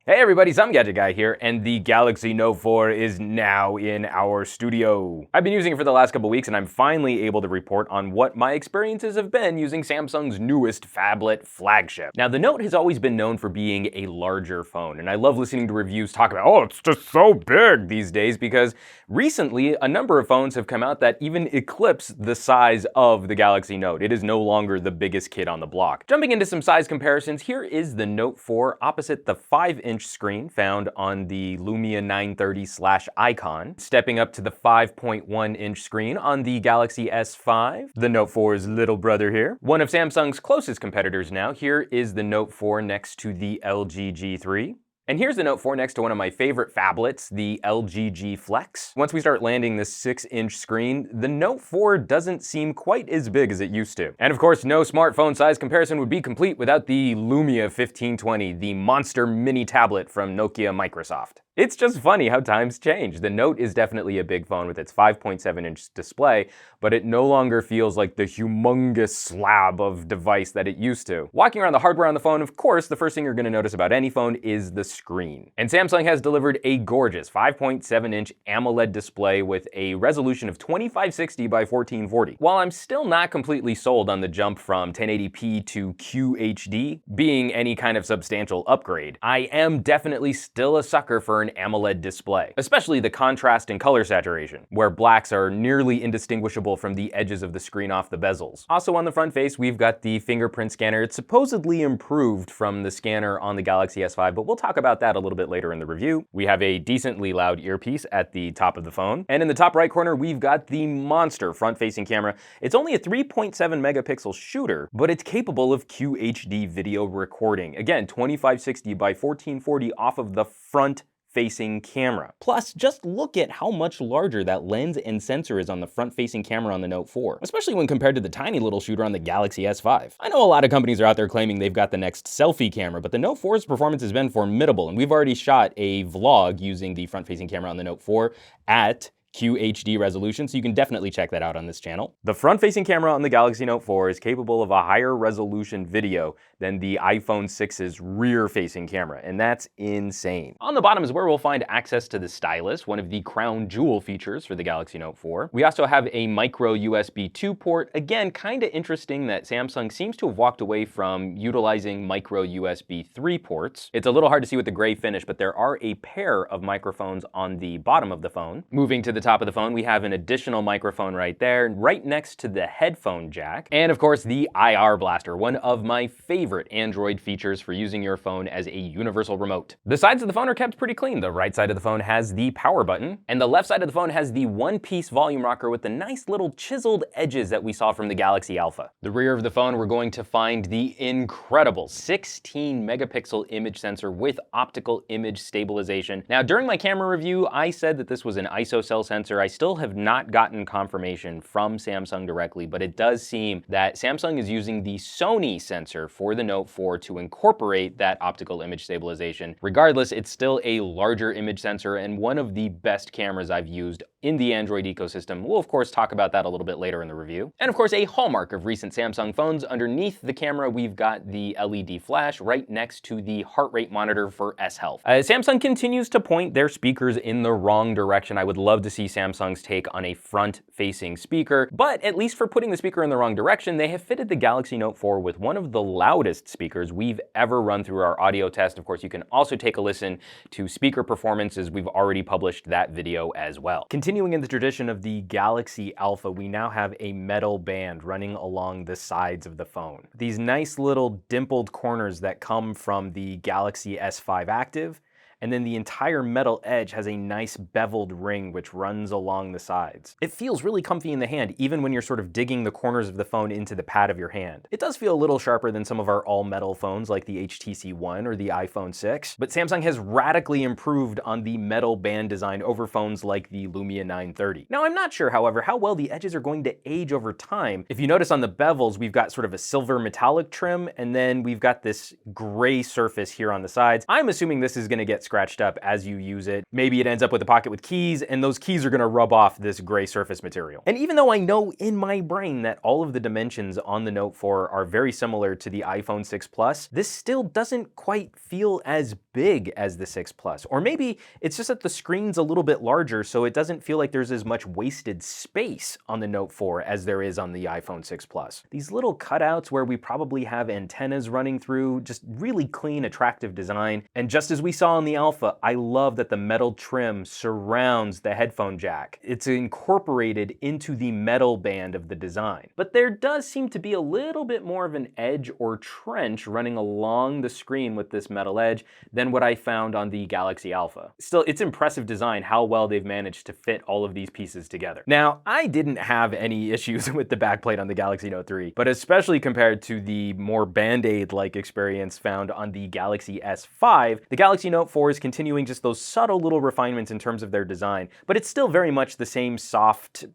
Hey everybody, some Gadget Guy here, and the Galaxy Note 4 is now in our studio. I've been using it for the last couple weeks, and I'm finally able to report on what my experiences have been using Samsung's newest phablet flagship. Now, the Note has always been known for being a larger phone, and I love listening to reviews talk about, oh, it's just so big these days, because recently, a number of phones have come out that even eclipse the size of the Galaxy Note. It is no longer the biggest kid on the block. Jumping into some size comparisons, here is the Note 4 opposite the 5-inch screen found on the Lumia 930/Icon, stepping up to the 5.1-inch screen on the Galaxy S5, the Note 4's little brother here. One of Samsung's closest competitors now, here is the Note 4 next to the LG G3. And here's the Note 4 next to one of my favorite phablets, the LG G Flex. Once we start landing this 6-inch screen, the Note 4 doesn't seem quite as big as it used to. And of course, no smartphone size comparison would be complete without the Lumia 1520, the monster mini tablet from Nokia Microsoft. It's just funny how times change. The Note is definitely a big phone with its 5.7-inch display, but it no longer feels like the humongous slab of device that it used to. Walking around the hardware on the phone, of course, the first thing you're going to notice about any phone is the screen. And Samsung has delivered a gorgeous 5.7-inch AMOLED display with a resolution of 2560 by 1440. While I'm still not completely sold on the jump from 1080p to QHD being any kind of substantial upgrade, I am definitely still a sucker for an AMOLED display, especially the contrast and color saturation, where blacks are nearly indistinguishable from the edges of the screen off the bezels. Also on the front face, we've got the fingerprint scanner. It's supposedly improved from the scanner on the Galaxy S5, but we'll talk about that a little bit later in the review. We have a decently loud earpiece at the top of the phone, and in the top right corner, we've got the monster front-facing camera. It's only a 3.7 megapixel shooter, but it's capable of QHD video recording. Again, 2560 by 1440 off of the front-facing camera. Plus, just look at how much larger that lens and sensor is on the front-facing camera on the Note 4, especially when compared to the tiny little shooter on the Galaxy S5. I know a lot of companies are out there claiming they've got the next selfie camera, but the Note 4's performance has been formidable, and we've already shot a vlog using the front-facing camera on the Note 4 at QHD resolution, so you can definitely check that out on this channel. The front-facing camera on the Galaxy Note 4 is capable of a higher resolution video than the iPhone 6's rear-facing camera, and that's insane. On the bottom is where we'll find access to the stylus, one of the crown jewel features for the Galaxy Note 4. We also have a micro USB 2 port. Again, kind of interesting that Samsung seems to have walked away from utilizing micro USB 3 ports. It's a little hard to see with the gray finish, but there are a pair of microphones on the bottom of the phone. Moving to the top of the phone, we have an additional microphone right there, right next to the headphone jack. And of course, the IR blaster, one of my favorite Android features for using your phone as a universal remote. The sides of the phone are kept pretty clean. The right side of the phone has the power button, and the left side of the phone has the one-piece volume rocker with the nice little chiseled edges that we saw from the Galaxy Alpha. The rear of the phone, we're going to find the incredible 16 megapixel image sensor with optical image stabilization. Now, during my camera review, I said that this was an ISOCELL sensor. I still have not gotten confirmation from Samsung directly, but it does seem that Samsung is using the Sony sensor for the Note 4 to incorporate that optical image stabilization. Regardless, it's still a larger image sensor and one of the best cameras I've used in the Android ecosystem. We'll of course talk about that a little bit later in the review. And of course, a hallmark of recent Samsung phones, underneath the camera, we've got the LED flash right next to the heart rate monitor for S Health. Samsung continues to point their speakers in the wrong direction. I would love to see Samsung's take on a front-facing speaker, but at least for putting the speaker in the wrong direction, they have fitted the Galaxy Note 4 with one of the loudest speakers we've ever run through our audio test. Of course, you can also take a listen to speaker performance, as we've already published that video as well. Continuing in the tradition of the Galaxy Alpha, we now have a metal band running along the sides of the phone. These nice little dimpled corners that come from the Galaxy S5 Active, and then the entire metal edge has a nice beveled ring which runs along the sides. It feels really comfy in the hand, even when you're sort of digging the corners of the phone into the pad of your hand. It does feel a little sharper than some of our all-metal phones like the HTC One or the iPhone 6, but Samsung has radically improved on the metal band design over phones like the Lumia 930. Now, I'm not sure, however, how well the edges are going to age over time. If you notice on the bevels, we've got sort of a silver metallic trim, and then we've got this gray surface here on the sides. I'm assuming this is going to get scratched up as you use it. Maybe it ends up with a pocket with keys, and those keys are gonna rub off this gray surface material. And even though I know in my brain that all of the dimensions on the Note 4 are very similar to the iPhone 6 Plus, this still doesn't quite feel as big as the 6 Plus. Or maybe it's just that the screen's a little bit larger, so it doesn't feel like there's as much wasted space on the Note 4 as there is on the iPhone 6 Plus. These little cutouts where we probably have antennas running through, just really clean, attractive design. And just as we saw in the Alpha, I love that the metal trim surrounds the headphone jack. It's incorporated into the metal band of the design. But there does seem to be a little bit more of an edge or trench running along the screen with this metal edge than what I found on the Galaxy Alpha. Still, it's impressive design how well they've managed to fit all of these pieces together. Now, I didn't have any issues with the backplate on the Galaxy Note 3, but especially compared to the more Band-Aid-like experience found on the Galaxy S5, the Galaxy Note 4 is continuing just those subtle little refinements in terms of their design, but it's still very much the same soft,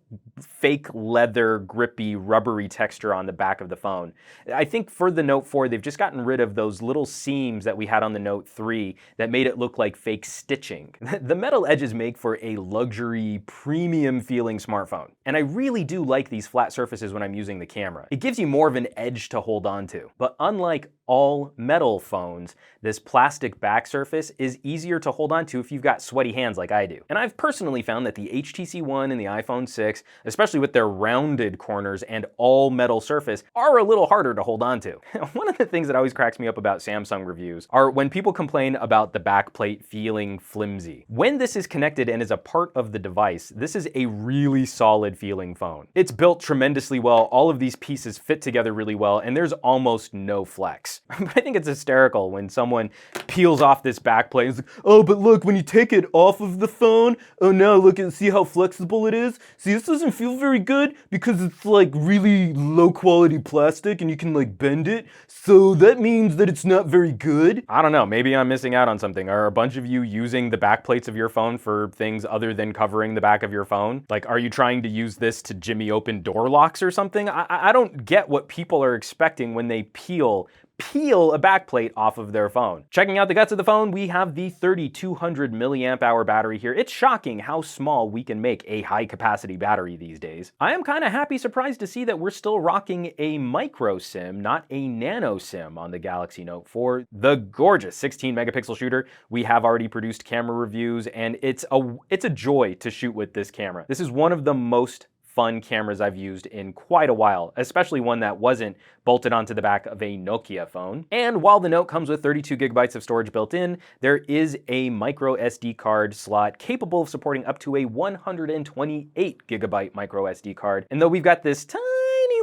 fake leather, grippy, rubbery texture on the back of the phone. I think for the Note 4, they've just gotten rid of those little seams that we had on the Note 3 that made it look like fake stitching. The metal edges make for a luxury, premium-feeling smartphone. And I really do like these flat surfaces when I'm using the camera. It gives you more of an edge to hold on to. But unlike all metal phones, this plastic back surface is easier to hold on to if you've got sweaty hands like I do. And I've personally found that the HTC One and the iPhone 6, especially with their rounded corners and all metal surface, are a little harder to hold on to. One of the things that always cracks me up about Samsung reviews are when people complain about the backplate feeling flimsy. When this is connected and is a part of the device, this is a really solid feeling phone. It's built tremendously well, all of these pieces fit together really well, and there's almost no flex. But I think it's hysterical when someone peels off this backplate and is like, oh, but look, when you take it off of the phone, oh no, look and see how flexible it is? See, this doesn't feel very good because it's like really low quality plastic and you can like bend it. So that means that it's not very good. I don't know, maybe I'm missing out on something. Are a bunch of you using the backplates of your phone for things other than covering the back of your phone? Like, are you trying to use this to jimmy open door locks or something? I don't get what people are expecting when they peel a backplate off of their phone. Checking out the guts of the phone, we have the 3200 milliamp hour battery here. It's shocking how small we can make a high capacity battery these days. I am kind of surprised to see that we're still rocking a micro SIM, not a nano SIM on the Galaxy Note 4. The gorgeous 16 megapixel shooter. We have already produced camera reviews, and it's a joy to shoot with this camera. This is one of the most fun cameras I've used in quite a while, especially one that wasn't bolted onto the back of a Nokia phone. And while the Note comes with 32 gigabytes of storage built in, there is a micro SD card slot capable of supporting up to a 128 gigabyte micro SD card. And though we've got this tiny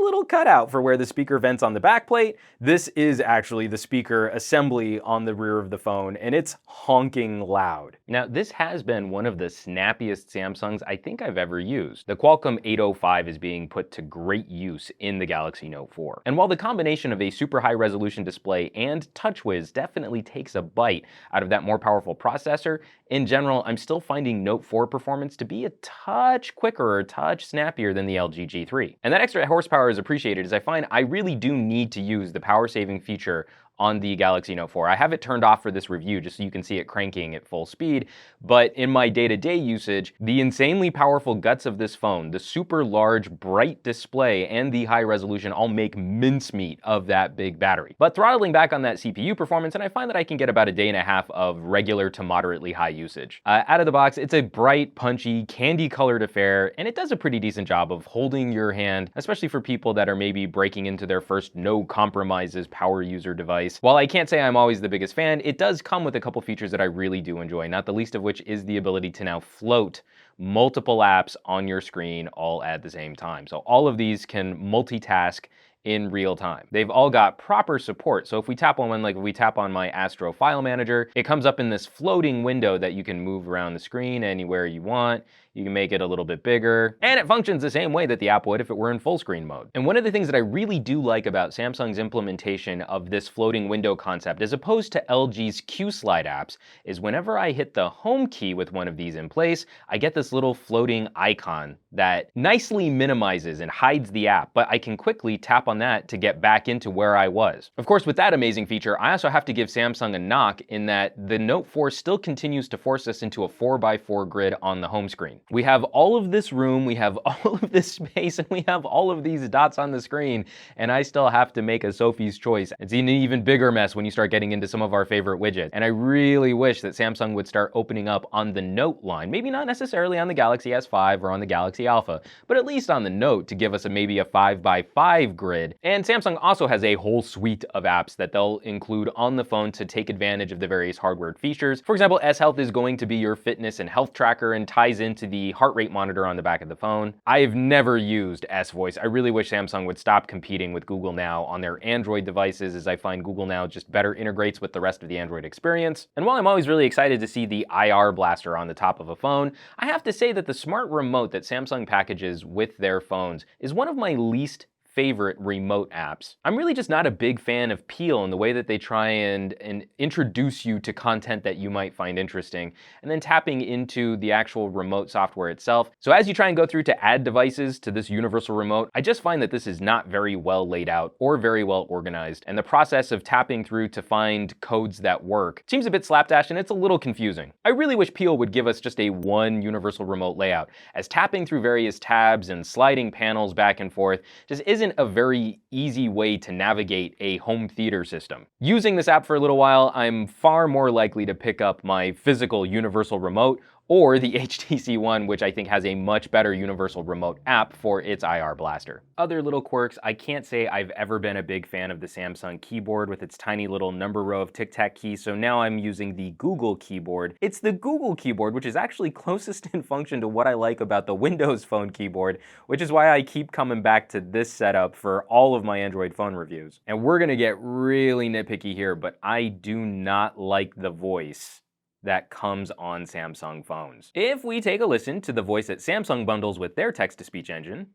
little cutout for where the speaker vents on the backplate, this is actually the speaker assembly on the rear of the phone, and it's honking loud. Now, this has been one of the snappiest Samsungs I think I've ever used. The Qualcomm 805 is being put to great use in the Galaxy Note 4. And while the combination of a super high resolution display and TouchWiz definitely takes a bite out of that more powerful processor, in general, I'm still finding Note 4 performance to be a touch quicker or a touch snappier than the LG G3. And that extra horsepower is appreciated, as I find I really do need to use the power saving feature on the Galaxy Note 4. I have it turned off for this review just so you can see it cranking at full speed, but in my day-to-day usage, the insanely powerful guts of this phone, the super large, bright display, and the high resolution all make mincemeat of that big battery. But throttling back on that CPU performance, and I find that I can get about a day and a half of regular to moderately high usage. Out of the box, it's a bright, punchy, candy-colored affair, and it does a pretty decent job of holding your hand, especially for people that are maybe breaking into their first no compromises power user device. While I can't say I'm always the biggest fan, it does come with a couple features that I really do enjoy, not the least of which is the ability to now float multiple apps on your screen all at the same time. So all of these can multitask in real time. They've all got proper support. So if we tap on one, like if we tap on my Astro File Manager, it comes up in this floating window that you can move around the screen anywhere you want. You can make it a little bit bigger, and it functions the same way that the app would if it were in full screen mode. And one of the things that I really do like about Samsung's implementation of this floating window concept, as opposed to LG's Q-Slide apps, is whenever I hit the home key with one of these in place, I get this little floating icon that nicely minimizes and hides the app, but I can quickly tap on on that to get back into where I was. Of course, with that amazing feature, I also have to give Samsung a knock in that the Note 4 still continues to force us into a 4x4 grid on the home screen. We have all of this room, we have all of this space, and we have all of these dots on the screen, and I still have to make a Sophie's choice. It's an even bigger mess when you start getting into some of our favorite widgets. And I really wish that Samsung would start opening up on the Note line, maybe not necessarily on the Galaxy S5 or on the Galaxy Alpha, but at least on the Note to give us maybe a 5x5 grid. And Samsung also has a whole suite of apps that they'll include on the phone to take advantage of the various hardware features. For example, S Health is going to be your fitness and health tracker and ties into the heart rate monitor on the back of the phone. I have never used S Voice. I really wish Samsung would stop competing with Google Now on their Android devices, as I find Google Now just better integrates with the rest of the Android experience. And while I'm always really excited to see the IR blaster on the top of a phone, I have to say that the smart remote that Samsung packages with their phones is one of my least favorite remote apps. I'm really just not a big fan of Peel in the way that they try and introduce you to content that you might find interesting, and then tapping into the actual remote software itself. So as you try and go through to add devices to this universal remote, I just find that this is not very well laid out or very well organized, and the process of tapping through to find codes that work seems a bit slapdash and it's a little confusing. I really wish Peel would give us just a one universal remote layout, as tapping through various tabs and sliding panels back and forth just isn't a very easy way to navigate a home theater system. Using this app for a little while, I'm far more likely to pick up my physical universal remote or the HTC One, which I think has a much better universal remote app for its IR blaster. Other little quirks, I can't say I've ever been a big fan of the Samsung keyboard with its tiny little number row of tic-tac keys, so now I'm using the Google keyboard. It's the Google keyboard, which is actually closest in function to what I like about the Windows Phone keyboard, which is why I keep coming back to this setup for all of my Android phone reviews. And we're gonna get really nitpicky here, but I do not like the voice that comes on Samsung phones. If we take a listen to the voice that Samsung bundles with their text-to-speech engine,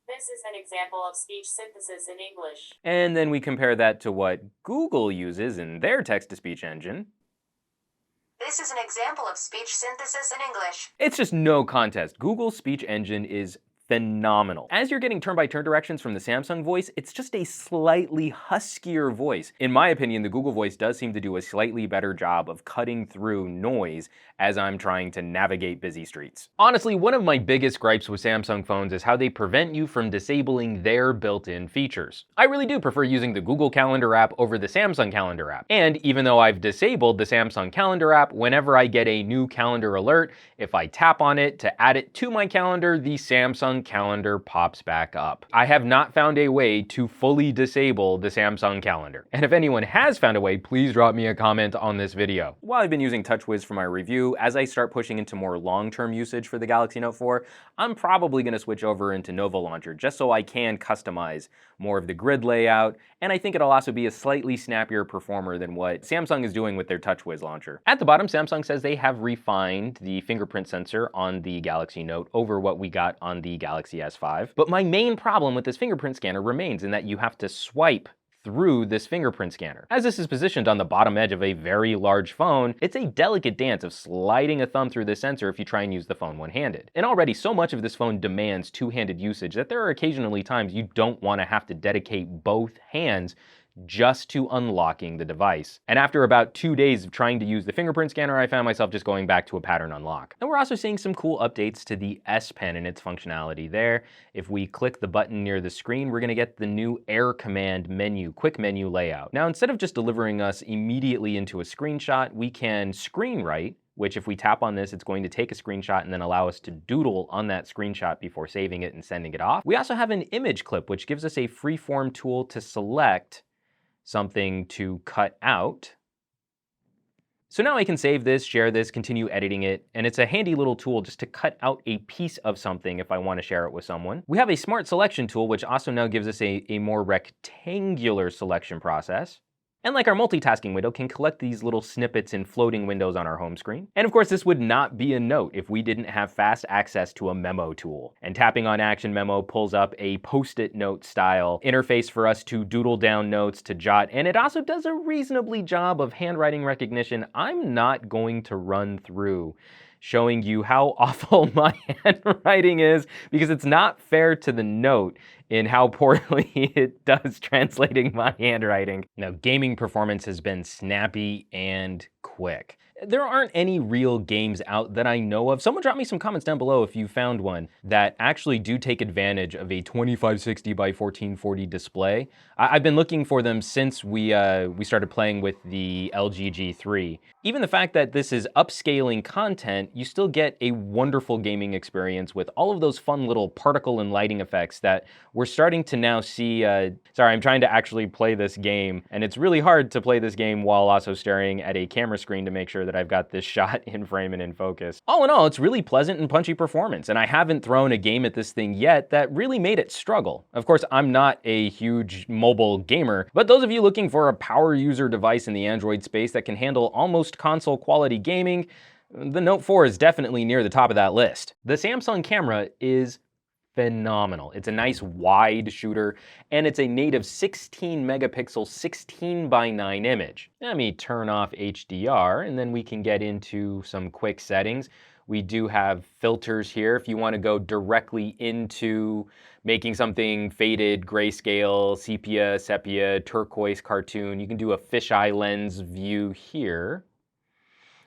this is an example of speech synthesis in English. And then we compare that to what Google uses in their text-to-speech engine, this is an example of speech synthesis in English. It's just no contest. Google's speech engine is phenomenal. As you're getting turn-by-turn directions from the Samsung voice, it's just a slightly huskier voice. In my opinion, the Google voice does seem to do a slightly better job of cutting through noise as I'm trying to navigate busy streets. Honestly, one of my biggest gripes with Samsung phones is how they prevent you from disabling their built-in features. I really do prefer using the Google Calendar app over the Samsung Calendar app. And even though I've disabled the Samsung Calendar app, whenever I get a new calendar alert, if I tap on it to add it to my calendar, the Samsung Calendar pops back up. I have not found a way to fully disable the Samsung Calendar. And if anyone has found a way, please drop me a comment on this video. While I've been using TouchWiz for my review, as I start pushing into more long-term usage for the Galaxy Note 4, I'm probably going to switch over into Nova Launcher just so I can customize more of the grid layout, and I think it'll also be a slightly snappier performer than what Samsung is doing with their TouchWiz launcher. At the bottom, Samsung says they have refined the fingerprint sensor on the Galaxy Note over what we got on the Galaxy S5. But my main problem with this fingerprint scanner remains in that you have to swipe through this fingerprint scanner. As this is positioned on the bottom edge of a very large phone, it's a delicate dance of sliding a thumb through the sensor if you try and use the phone one-handed. And already so much of this phone demands two-handed usage that there are occasionally times you don't want to have to dedicate both hands just to unlocking the device. And after about 2 days of trying to use the fingerprint scanner, I found myself just going back to a pattern unlock. And we're also seeing some cool updates to the S Pen and its functionality there. If we click the button near the screen, we're gonna get the new Air Command menu, quick menu layout. Now, instead of just delivering us immediately into a screenshot, we can screen write, which if we tap on this, it's going to take a screenshot and then allow us to doodle on that screenshot before saving it and sending it off. We also have an image clip, which gives us a freeform tool to select something to cut out. So now I can save this, share this, continue editing it, and it's a handy little tool just to cut out a piece of something if I want to share it with someone. We have a smart selection tool, which also now gives us a more rectangular selection process. And like our multitasking window, can collect these little snippets in floating windows on our home screen. And of course, this would not be a note if we didn't have fast access to a memo tool. And tapping on Action Memo pulls up a post-it note style interface for us to doodle down notes, to jot, and it also does a reasonably job of handwriting recognition. I'm not going to run through showing you how awful my handwriting is, because it's not fair to the Note in how poorly it does translating my handwriting. Now, gaming performance has been snappy and quick. There aren't any real games out that I know of. Someone drop me some comments down below if you found one that actually do take advantage of a 2560 by 1440 display. I've been looking for them since we started playing with the LG G3. Even the fact that this is upscaling content, you still get a wonderful gaming experience with all of those fun little particle and lighting effects that we're starting to now see. Sorry, I'm trying to actually play this game, and it's really hard to play this game while also staring at a camera screen to make sure that I've got this shot in frame and in focus. All in all, it's really pleasant and punchy performance, and I haven't thrown a game at this thing yet that really made it struggle. Of course, I'm not a huge mobile gamer, but those of you looking for a power user device in the Android space that can handle almost console quality gaming, the Note 4 is definitely near the top of that list. The Samsung camera is phenomenal. It's a nice wide shooter, and it's a native 16 megapixel 16:9 image. Let me turn off HDR, and then we can get into some quick settings. We do have filters here if you want to go directly into making something faded, grayscale, sepia, turquoise, cartoon. You can do a fisheye lens view here.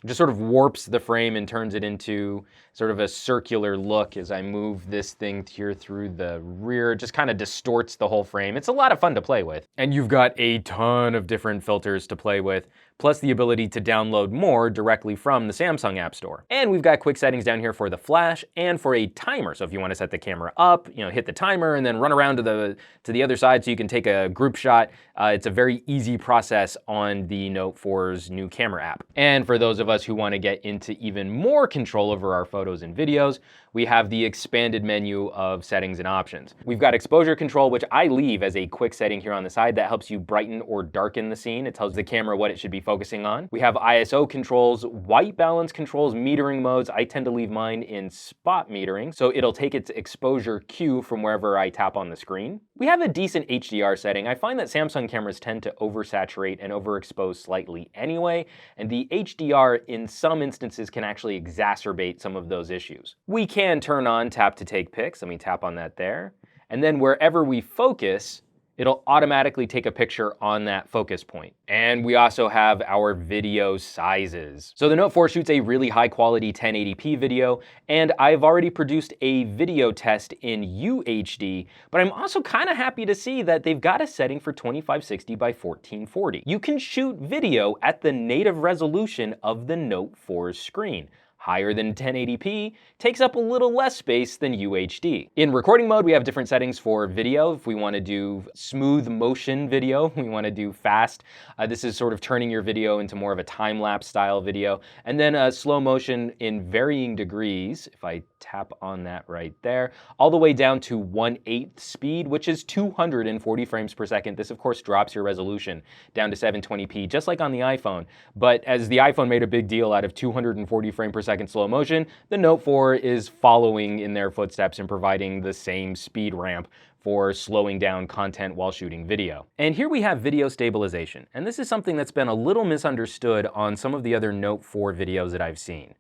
It just sort of warps the frame and turns it into sort of a circular look as I move this thing here through the rear. It just kind of distorts the whole frame. It's a lot of fun to play with. And you've got a ton of different filters to play with, plus the ability to download more directly from the Samsung App Store. And we've got quick settings down here for the flash and for a timer. So if you want to set the camera up, hit the timer and then run around to the other side so you can take a group shot. It's a very easy process on the Note 4's new camera app. And for those of us who want to get into even more control over our photos and videos, we have the expanded menu of settings and options. We've got exposure control, which I leave as a quick setting here on the side that helps you brighten or darken the scene. It tells the camera what it should be focusing on. We have ISO controls, white balance controls, metering modes. I tend to leave mine in spot metering, so it'll take its exposure cue from wherever I tap on the screen. We have a decent HDR setting. I find that Samsung cameras tend to oversaturate and overexpose slightly anyway, and the HDR in some instances can actually exacerbate some of those issues. We can turn on tap to take pics. Let me tap on that there. And then wherever we focus, it'll automatically take a picture on that focus point. And we also have our video sizes. So the Note 4 shoots a really high quality 1080p video, and I've already produced a video test in UHD, but I'm also kind of happy to see that they've got a setting for 2560 by 1440. You can shoot video at the native resolution of the Note 4's screen. Higher than 1080p, takes up a little less space than UHD. In recording mode, we have different settings for video. If we want to do smooth motion video, we want to do fast. This is sort of turning your video into more of a time-lapse style video. And then slow motion in varying degrees, if I tap on that right there, all the way down to 1/8 speed, which is 240 frames per second. This, of course, drops your resolution down to 720p, just like on the iPhone. But as the iPhone made a big deal out of 240 frames per second slow motion, the Note 4 is following in their footsteps and providing the same speed ramp for slowing down content while shooting video. And here we have video stabilization. And this is something that's been a little misunderstood on some of the other Note 4 videos that I've seen.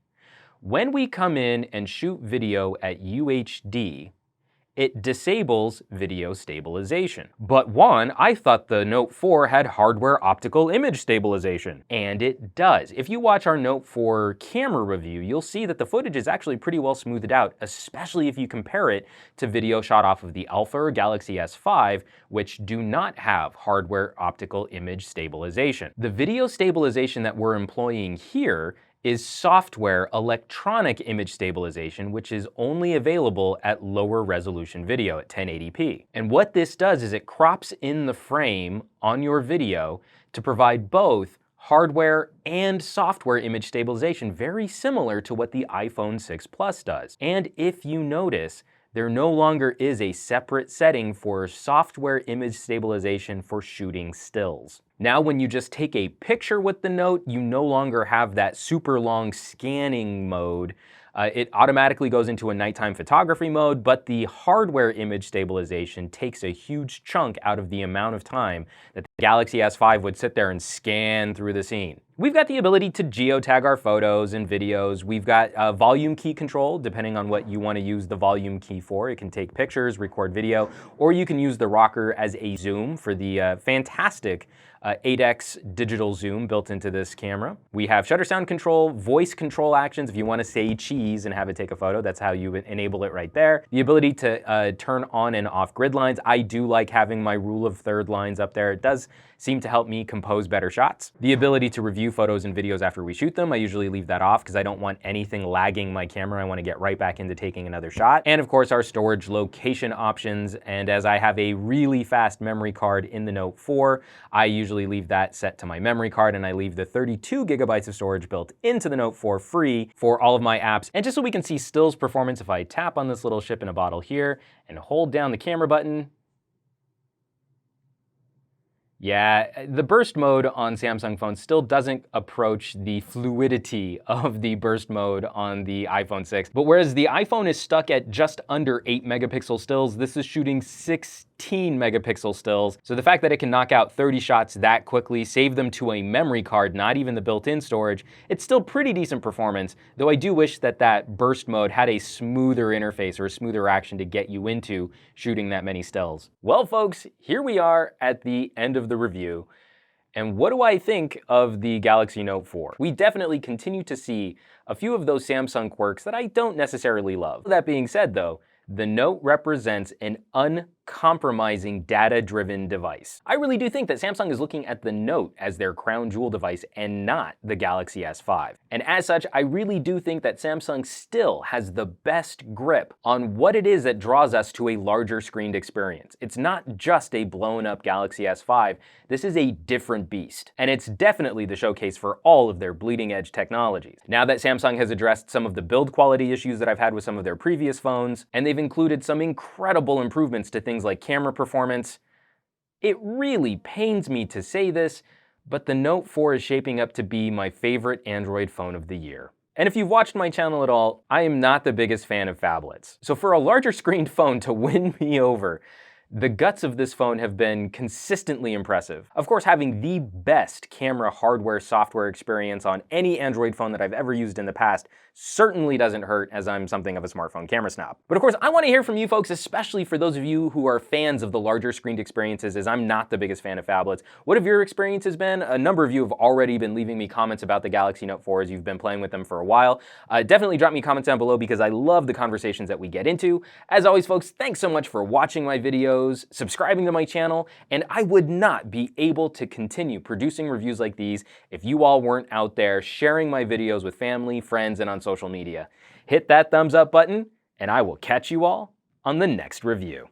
When we come in and shoot video at UHD, it disables video stabilization. But I thought the Note 4 had hardware optical image stabilization, and it does. If you watch our Note 4 camera review, you'll see that the footage is actually pretty well smoothed out, especially if you compare it to video shot off of the Alpha or Galaxy S5, which do not have hardware optical image stabilization. The video stabilization that we're employing here is software electronic image stabilization, which is only available at lower resolution video at 1080p. And what this does is it crops in the frame on your video to provide both hardware and software image stabilization, very similar to what the iPhone 6 Plus does. And if you notice, there no longer is a separate setting for software image stabilization for shooting stills. Now, when you just take a picture with the Note, you no longer have that super long scanning mode It automatically goes into a nighttime photography mode, but the hardware image stabilization takes a huge chunk out of the amount of time that the Galaxy S5 would sit there and scan through the scene. We've got the ability to geotag our photos and videos. We've got volume key control, depending on what you want to use the volume key for. It can take pictures, record video, or you can use the rocker as a zoom for the fantastic 8x digital zoom built into this camera. We have shutter sound control, voice control actions. If you want to say cheese and have it take a photo, that's how you enable it right there. The ability to turn on and off grid lines. I do like having my rule of third lines up there. It does seem to help me compose better shots. The ability to review photos and videos after we shoot them. I usually leave that off because I don't want anything lagging my camera. I want to get right back into taking another shot. And of course, our storage location options. And as I have a really fast memory card in the Note 4, I usually leave that set to my memory card, and I leave the 32 gigabytes of storage built into the Note 4 free for all of my apps. And just so we can see stills performance, if I tap on this little ship in a bottle here and hold down the camera button, yeah, the burst mode on Samsung phones still doesn't approach the fluidity of the burst mode on the iPhone 6. But whereas the iPhone is stuck at just under 8 megapixel stills, this is shooting 16 megapixel stills. So the fact that it can knock out 30 shots that quickly, save them to a memory card, not even the built-in storage, it's still pretty decent performance, though I do wish that that burst mode had a smoother interface or a smoother action to get you into shooting that many stills. Well, folks, here we are at the end of the review. And what do I think of the Galaxy Note 4? We definitely continue to see a few of those Samsung quirks that I don't necessarily love. That being said, though, the Note represents an uncompromising data-driven device. I really do think that Samsung is looking at the Note as their crown jewel device and not the Galaxy S5. And as such, I really do think that Samsung still has the best grip on what it is that draws us to a larger screened experience. It's not just a blown up Galaxy S5, this is a different beast. And it's definitely the showcase for all of their bleeding edge technologies. Now that Samsung has addressed some of the build quality issues that I've had with some of their previous phones, and they've included some incredible improvements to things like camera performance, it really pains me to say this, but the Note 4 is shaping up to be my favorite Android phone of the year. And if you've watched my channel at all, I am not the biggest fan of phablets. So for a larger screened phone to win me over, the guts of this phone have been consistently impressive. Of course, having the best camera hardware software experience on any Android phone that I've ever used in the past certainly doesn't hurt, as I'm something of a smartphone camera snob. But of course, I want to hear from you folks, especially for those of you who are fans of the larger screened experiences, as I'm not the biggest fan of phablets. What have your experiences been? A number of you have already been leaving me comments about the Galaxy Note 4 as you've been playing with them for a while. Definitely drop me comments down below because I love the conversations that we get into. As always, folks, thanks so much for watching my videos, subscribing to my channel, and I would not be able to continue producing reviews like these if you all weren't out there sharing my videos with family, friends, and on social media. Hit that thumbs up button, and I will catch you all on the next review.